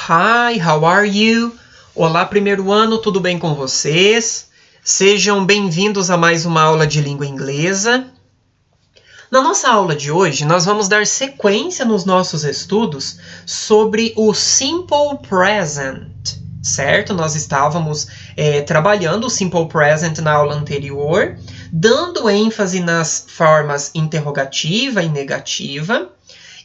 Hi, how are you? Olá, primeiro ano, tudo bem com vocês? Sejam bem-vindos a mais uma aula de língua inglesa. Na nossa aula de hoje, nós vamos dar sequência nos nossos estudos sobre o Simple Present, certo? Nós estávamos trabalhando o Simple Present na aula anterior, dando ênfase nas formas interrogativa e negativa.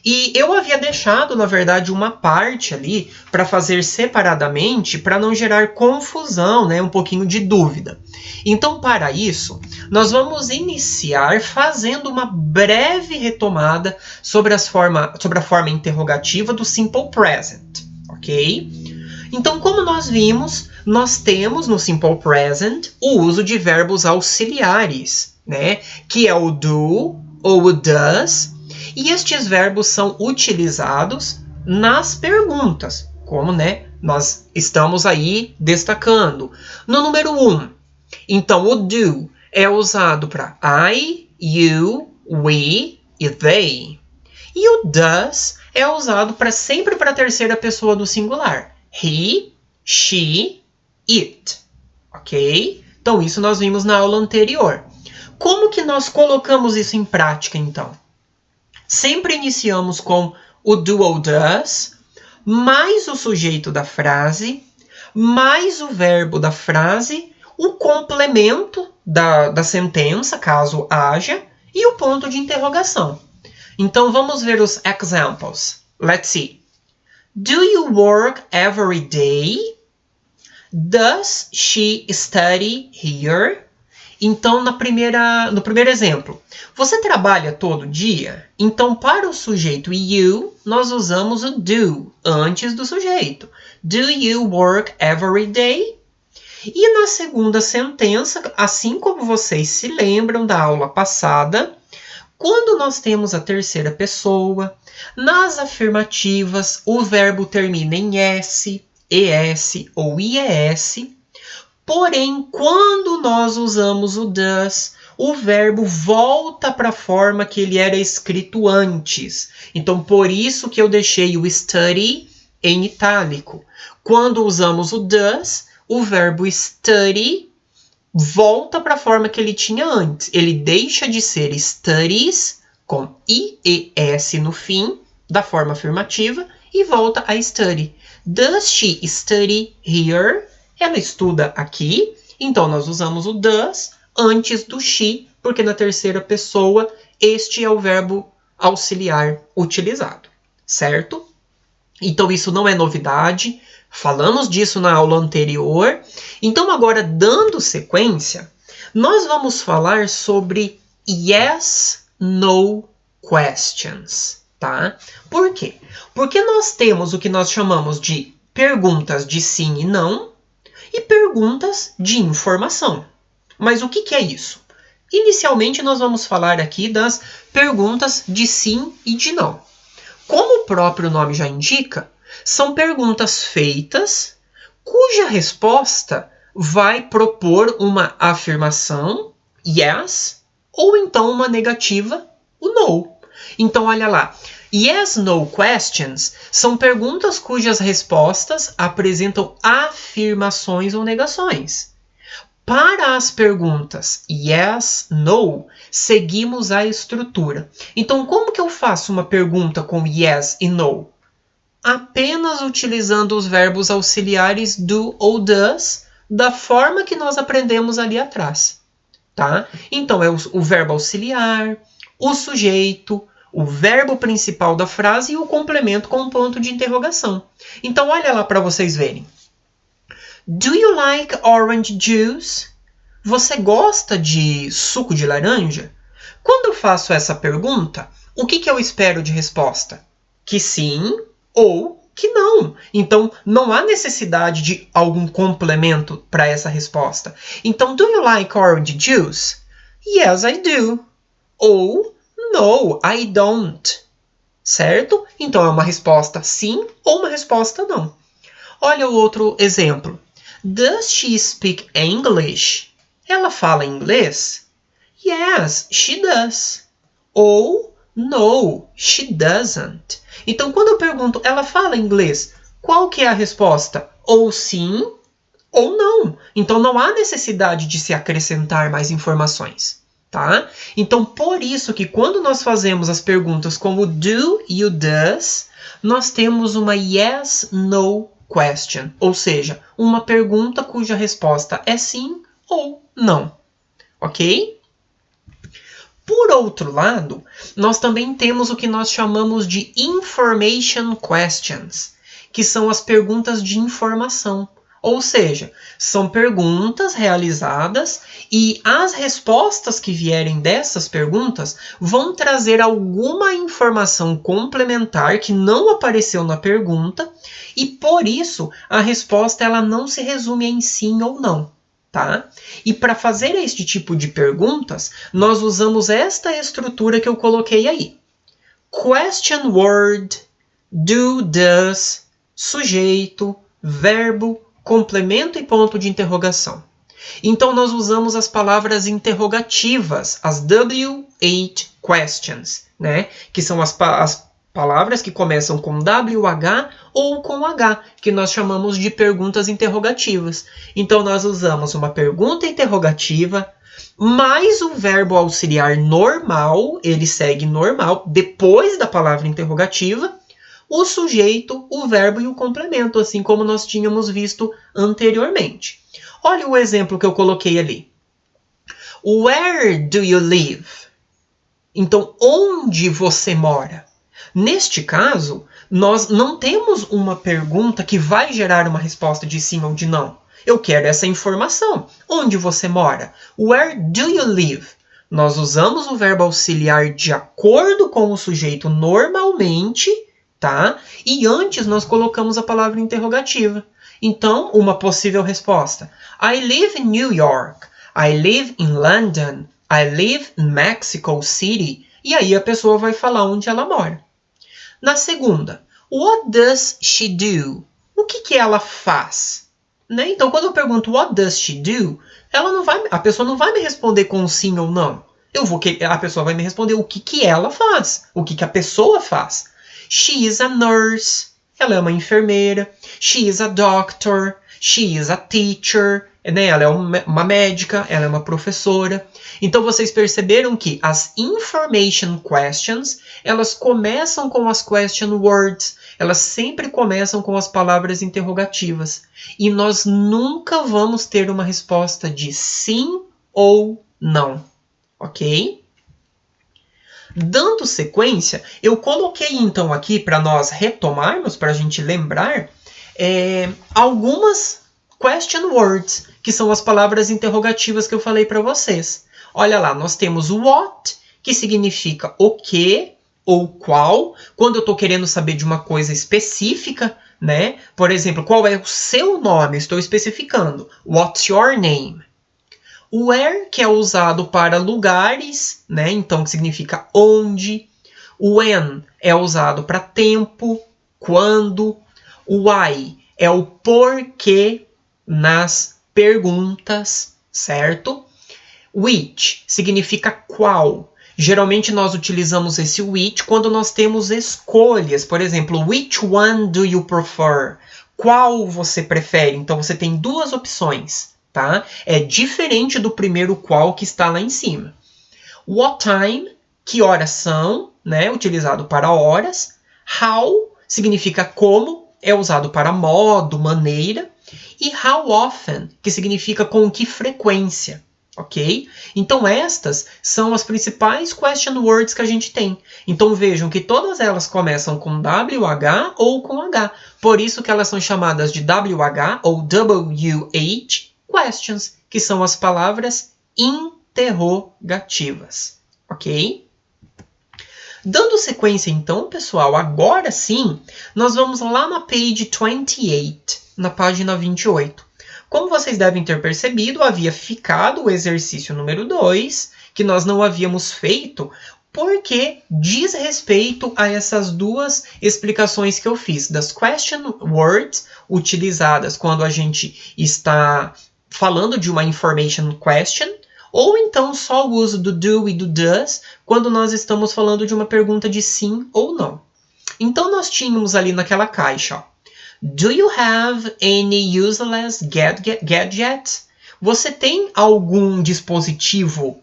E eu havia deixado, na verdade, uma parte ali para fazer separadamente, para não gerar confusão, né? Um pouquinho de dúvida. Então, para isso, nós vamos iniciar fazendo uma breve retomada sobre a forma interrogativa do Simple Present, ok? Então, como nós vimos, nós temos no Simple Present o uso de verbos auxiliares, né? Que é o do ou o does. E estes verbos são utilizados nas perguntas, como nós estamos aí destacando. No número 1, então o do é usado para I, you, we e they. E o does é usado sempre para a terceira pessoa do singular. He, she, it. Ok? Então isso nós vimos na aula anterior. Como que nós colocamos isso em prática, então? Sempre iniciamos com o do ou does, mais o sujeito da frase, mais o verbo da frase, o complemento da sentença, caso haja, e o ponto de interrogação. Então, vamos ver os examples. Let's see. Do you work every day? Does she study here? Então, no primeiro exemplo, você trabalha todo dia? Então, para o sujeito you, nós usamos o do antes do sujeito. Do you work every day? E na segunda sentença, assim como vocês se lembram da aula passada, quando nós temos a terceira pessoa, nas afirmativas, o verbo termina em S, ES ou IES. Porém, quando nós usamos o does, o verbo volta para a forma que ele era escrito antes. Então, por isso que eu deixei o study em itálico. Quando usamos o does, o verbo study volta para a forma que ele tinha antes. Ele deixa de ser studies, com IES no fim, da forma afirmativa, e volta a study. Does she study here? Ela estuda aqui, então nós usamos o does antes do she, porque na terceira pessoa este é o verbo auxiliar utilizado, certo? Então isso não é novidade, falamos disso na aula anterior. Então agora, dando sequência, nós vamos falar sobre yes, no questions, tá? Por quê? Porque nós temos o que nós chamamos de perguntas de sim e não, e perguntas de informação. Mas o que é isso? Inicialmente, nós vamos falar aqui das perguntas de sim e de não. Como o próprio nome já indica, são perguntas feitas cuja resposta vai propor uma afirmação, yes, ou então uma negativa, o no. Então, olha lá. Yes, no questions são perguntas cujas respostas apresentam afirmações ou negações. Para as perguntas yes, no, seguimos a estrutura. Então, como que eu faço uma pergunta com yes e no? Apenas utilizando os verbos auxiliares do ou does, da forma que nós aprendemos ali atrás. Tá? Então, é o verbo auxiliar, o sujeito, o verbo principal da frase e o complemento com um ponto de interrogação. Então, olha lá para vocês verem. Do you like orange juice? Você gosta de suco de laranja? Quando eu faço essa pergunta, o que eu espero de resposta? Que sim ou que não. Então, não há necessidade de algum complemento para essa resposta. Então, do you like orange juice? Yes, I do. Ou no, I don't. Certo? Então, é uma resposta sim ou uma resposta não. Olha o outro exemplo. Does she speak English? Ela fala inglês? Yes, she does. Ou no, she doesn't. Então, quando eu pergunto, ela fala inglês? Qual que é a resposta? Ou sim ou não. Então não há necessidade de se acrescentar mais informações, tá? Então por isso que quando nós fazemos as perguntas como do e o does, nós temos uma yes, no question, ou seja, uma pergunta cuja resposta é sim ou não, ok? Por outro lado, nós também temos o que nós chamamos de information questions, que são as perguntas de informação. Ou seja, são perguntas realizadas e as respostas que vierem dessas perguntas vão trazer alguma informação complementar que não apareceu na pergunta e, por isso, a resposta ela não se resume em sim ou não. Tá? E para fazer este tipo de perguntas, nós usamos esta estrutura que eu coloquei aí. Question word, do, does, sujeito, verbo, complemento e ponto de interrogação. Então, nós usamos as palavras interrogativas, as W8 questions, né? Que são as palavras que começam com WH ou com H, que nós chamamos de perguntas interrogativas. Então, nós usamos uma pergunta interrogativa, mais o verbo auxiliar normal, ele segue normal, depois da palavra interrogativa, o sujeito, o verbo e o complemento, assim como nós tínhamos visto anteriormente. Olha o exemplo que eu coloquei ali. Where do you live? Então, onde você mora? Neste caso, nós não temos uma pergunta que vai gerar uma resposta de sim ou de não. Eu quero essa informação. Onde você mora? Where do you live? Nós usamos o verbo auxiliar de acordo com o sujeito normalmente, tá? E antes nós colocamos a palavra interrogativa. Então, uma possível resposta. I live in New York. I live in London. I live in Mexico City. E aí a pessoa vai falar onde ela mora. Na segunda, what does she do? O que ela faz? Né? Então, quando eu pergunto what does she do, a pessoa não vai me responder com sim ou não. A pessoa vai me responder o que ela faz, o que a pessoa faz. She is a nurse. Ela é uma enfermeira. She is a doctor. She is a teacher. Né? Ela é uma médica. Ela é uma professora. Então, vocês perceberam que as information questions, elas começam com as question words. Elas sempre começam com as palavras interrogativas. E nós nunca vamos ter uma resposta de sim ou não. Ok? Dando sequência, eu coloquei então aqui para nós retomarmos, para a gente lembrar, algumas question words, que são as palavras interrogativas que eu falei para vocês. Olha lá, nós temos what, que significa o que ou qual, quando eu estou querendo saber de uma coisa específica, né? Por exemplo, qual é o seu nome? Estou especificando. What's your name? Where, que é usado para lugares, né? Então, que significa onde. When é usado para tempo, quando. Why é o porquê nas perguntas, certo? Which significa qual. Geralmente nós utilizamos esse which quando nós temos escolhas. Por exemplo, which one do you prefer? Qual você prefere? Então você tem duas opções, tá? É diferente do primeiro qual que está lá em cima. What time? Que horas são? Né? Utilizado para horas. How significa como. É usado para modo, maneira. E how often? Que significa com que frequência. Ok? Então, estas são as principais question words que a gente tem. Então, vejam que todas elas começam com WH ou com H. Por isso que elas são chamadas de WH ou WH questions, que são as palavras interrogativas. Ok? Dando sequência, então, pessoal, agora sim, nós vamos lá na page 28, na página 28. Como vocês devem ter percebido, havia ficado o exercício número 2, que nós não havíamos feito, porque diz respeito a essas duas explicações que eu fiz, das question words utilizadas quando a gente está falando de uma information question, ou então só o uso do do e do does quando nós estamos falando de uma pergunta de sim ou não. Então, nós tínhamos ali naquela caixa, ó, Do you have any useless gadgets? Você tem algum dispositivo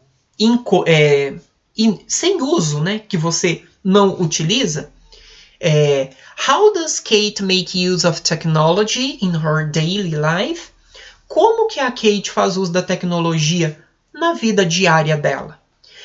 sem uso, né, que você não utiliza? How does Kate make use of technology in her daily life? Como que a Kate faz uso da tecnologia na vida diária dela?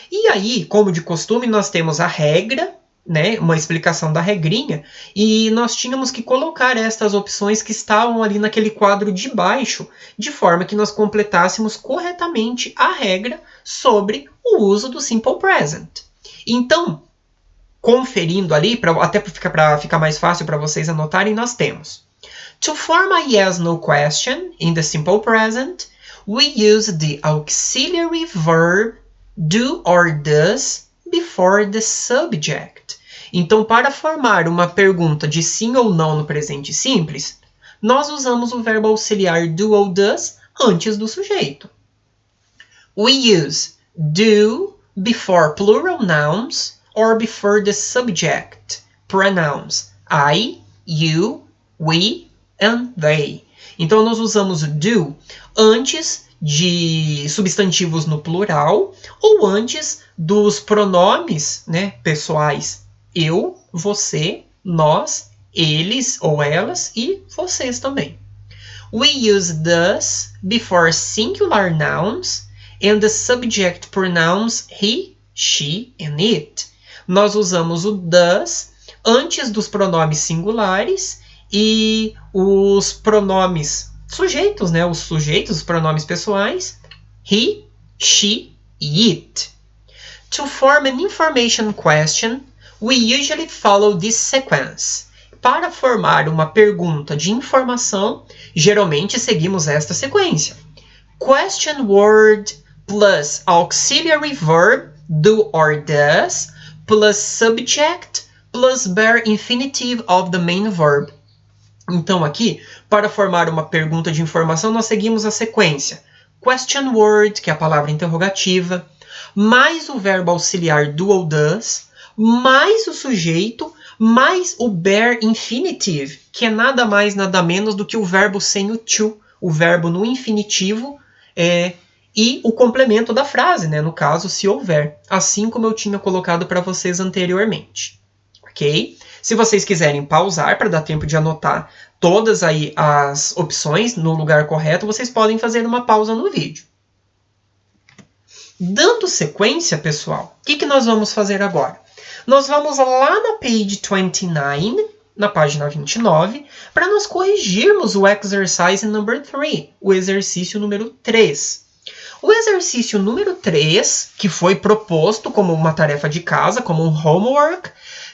E aí, como de costume, nós temos a regra, né, uma explicação da regrinha, e nós tínhamos que colocar estas opções que estavam ali naquele quadro de baixo, de forma que nós completássemos corretamente a regra sobre o uso do Simple Present. Então, conferindo ali, até para ficar mais fácil para vocês anotarem, nós temos: to form a yes/no question in the Simple Present, we use the auxiliary verb do or does before the subject. Então, para formar uma pergunta de sim ou não no presente simples, nós usamos o verbo auxiliar do ou does antes do sujeito. We use do before plural nouns or before the subject pronouns I, you, we and they. Então, nós usamos o do antes de substantivos no plural ou antes dos pronomes, né, pessoais eu, você, nós, eles ou elas e vocês também. We use does before singular nouns and the subject pronouns he, she and it. Nós usamos o does antes dos pronomes singulares e os pronomes sujeitos, né? Os pronomes pessoais, he, she e it. To form an information question, we usually follow this sequence. Para formar uma pergunta de informação, geralmente seguimos esta sequência. Question word plus auxiliary verb, do or does, plus subject, plus bare infinitive of the main verb. Então, aqui, para formar uma pergunta de informação, nós seguimos a sequência. Question word, que é a palavra interrogativa, mais o verbo auxiliar do ou does, mais o sujeito, mais o bare infinitive, que é nada mais, nada menos do que o verbo sem o to, o verbo no infinitivo, e o complemento da frase, né? No caso, se houver, assim como eu tinha colocado para vocês anteriormente. Ok? Se vocês quiserem pausar para dar tempo de anotar todas aí as opções no lugar correto, vocês podem fazer uma pausa no vídeo. Dando sequência, pessoal, o que nós vamos fazer agora? Nós vamos lá na page 29, na página 29, para nós corrigirmos o exercise number 3, o exercício número 3. O exercício número 3, que foi proposto como uma tarefa de casa, como um homework,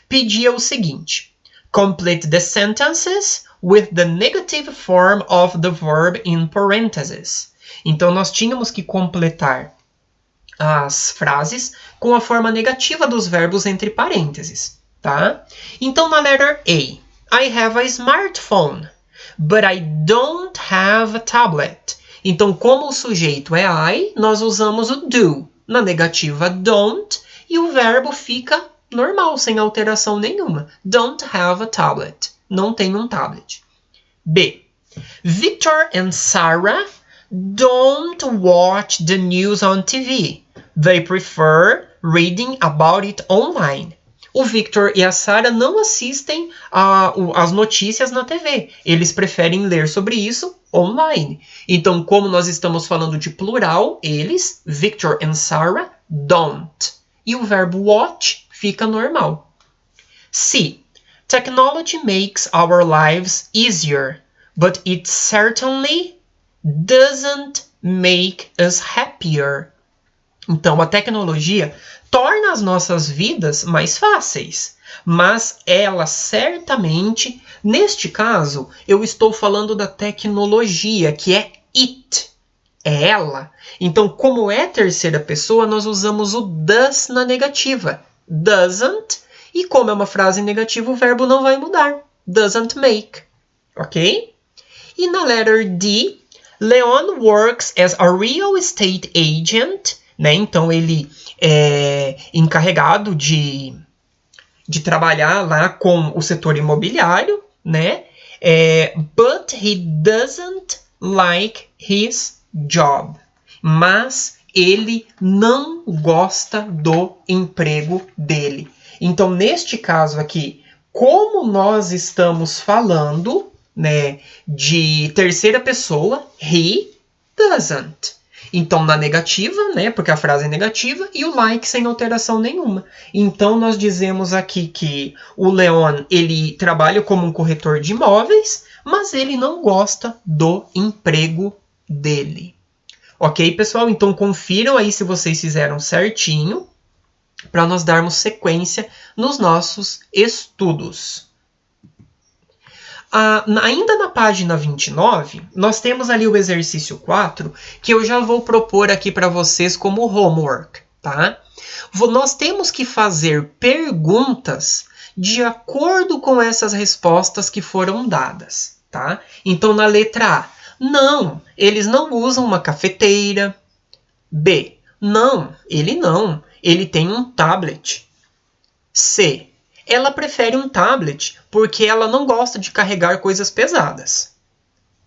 pedia o seguinte: complete the sentences with the negative form of the verb in parentheses. Então, nós tínhamos que completar as frases com a forma negativa dos verbos entre parênteses, tá? Então, na letter A, I have a smartphone, but I don't have a tablet. Então, como o sujeito é I, nós usamos o do. Na negativa, don't, e o verbo fica normal, sem alteração nenhuma. Don't have a tablet. Não tenho um tablet. B. Victor and Sarah don't watch the news on TV. They prefer reading about it online. O Victor e a Sarah não assistem as notícias na TV. Eles preferem ler sobre isso online. Então, como nós estamos falando de plural, eles, Victor and Sarah, don't. E o verbo watch fica normal. C. Technology makes our lives easier, but it certainly doesn't make us happier. Então, a tecnologia torna as nossas vidas mais fáceis, mas ela certamente, neste caso, eu estou falando da tecnologia, que é it, é ela. Então, como é terceira pessoa, nós usamos o does na negativa, doesn't, e como é uma frase negativa, o verbo não vai mudar, doesn't make, ok? E na letter D, Leon works as a real estate agent, né? Então, ele é encarregado de trabalhar lá com o setor imobiliário, né? But he doesn't like his job. Mas ele não gosta do emprego dele. Então, neste caso aqui, como nós estamos falando, né, de terceira pessoa, he doesn't. Então, na negativa, né, porque a frase é negativa, e o like sem alteração nenhuma. Então, nós dizemos aqui que o Leon, ele trabalha como um corretor de imóveis, mas ele não gosta do emprego dele. Ok, pessoal? Então, confiram aí se vocês fizeram certinho, para nós darmos sequência nos nossos estudos. Ainda na página 29, nós temos ali o exercício 4, que eu já vou propor aqui para vocês como homework, tá? Nós temos que fazer perguntas de acordo com essas respostas que foram dadas, tá? Então, na letra A, não, eles não usam uma cafeteira. B, não, ele tem um tablet. C, ela prefere um tablet porque ela não gosta de carregar coisas pesadas.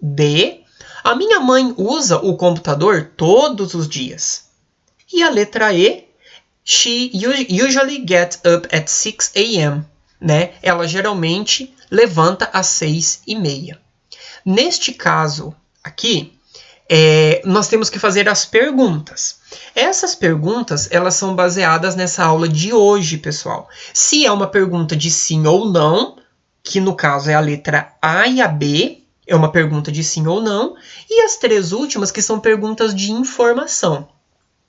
D, a minha mãe usa o computador todos os dias. E a letra E, she usually gets up at 6 a.m., né? Ela geralmente levanta às 6:30. Neste caso aqui, nós temos que fazer as perguntas. Essas perguntas, elas são baseadas nessa aula de hoje, pessoal. Se é uma pergunta de sim ou não, que no caso é a letra A e a B, é uma pergunta de sim ou não, e as três últimas que são perguntas de informação.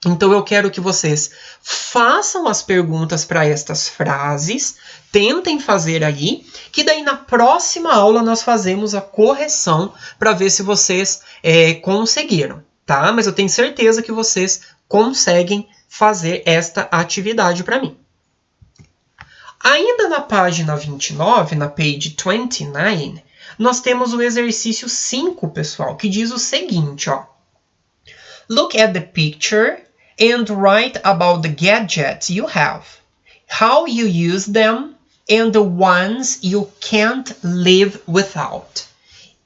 Então, eu quero que vocês façam as perguntas para estas frases, tentem fazer aí, que daí na próxima aula nós fazemos a correção para ver se vocês conseguiram, tá? Mas eu tenho certeza que vocês conseguem fazer esta atividade para mim. Ainda na página 29, na page 29, nós temos o exercício 5, pessoal, que diz o seguinte, ó. Look at the picture and write about the gadgets you have, how you use them, and the ones you can't live without.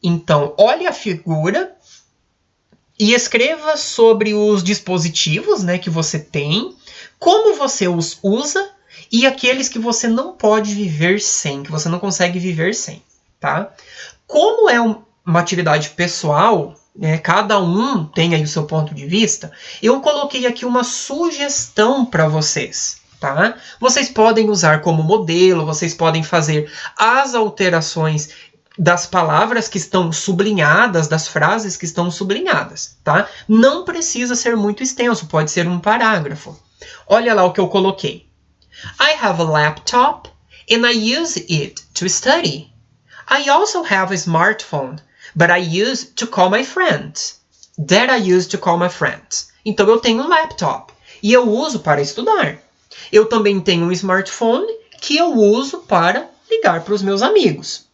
Então, olhe a figura e escreva sobre os dispositivos, né, que você tem, como você os usa e aqueles que você não pode viver sem, que você não consegue viver sem, tá? Como é uma atividade pessoal, cada um tem aí o seu ponto de vista, eu coloquei aqui uma sugestão para vocês, tá? Vocês podem usar como modelo, vocês podem fazer as alterações das palavras que estão sublinhadas, das frases que estão sublinhadas, tá? Não precisa ser muito extenso, pode ser um parágrafo. Olha lá o que eu coloquei. I have a laptop and I use it to study. I also have a smartphone, but I use to call my friends. That I use to call my friends. Então, eu tenho um laptop e eu uso para estudar. Eu também tenho um smartphone que eu uso para ligar para os meus amigos.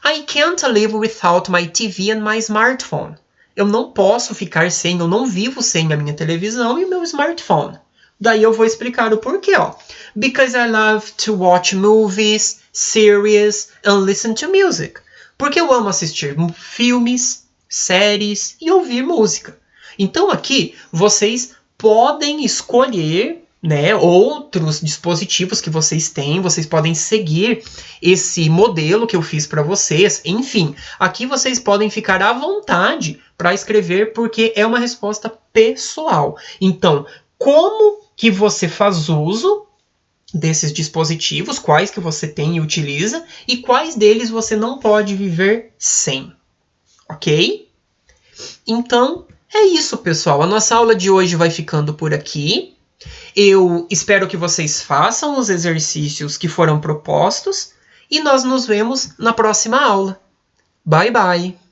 I can't live without my TV and my smartphone. Eu não posso ficar sem, eu não vivo sem a minha televisão e o meu smartphone. Daí eu vou explicar o porquê, ó. Because I love to watch movies, series and listen to music. Porque eu amo assistir filmes, séries e ouvir música. Então aqui vocês podem escolher, né, outros dispositivos que vocês têm, vocês podem seguir esse modelo que eu fiz para vocês. Enfim, aqui vocês podem ficar à vontade para escrever porque é uma resposta pessoal. Então, como que você faz uso desses dispositivos, quais que você tem e utiliza, e quais deles você não pode viver sem, ok? Então, é isso, pessoal. A nossa aula de hoje vai ficando por aqui. Eu espero que vocês façam os exercícios que foram propostos, e nós nos vemos na próxima aula. Bye, bye!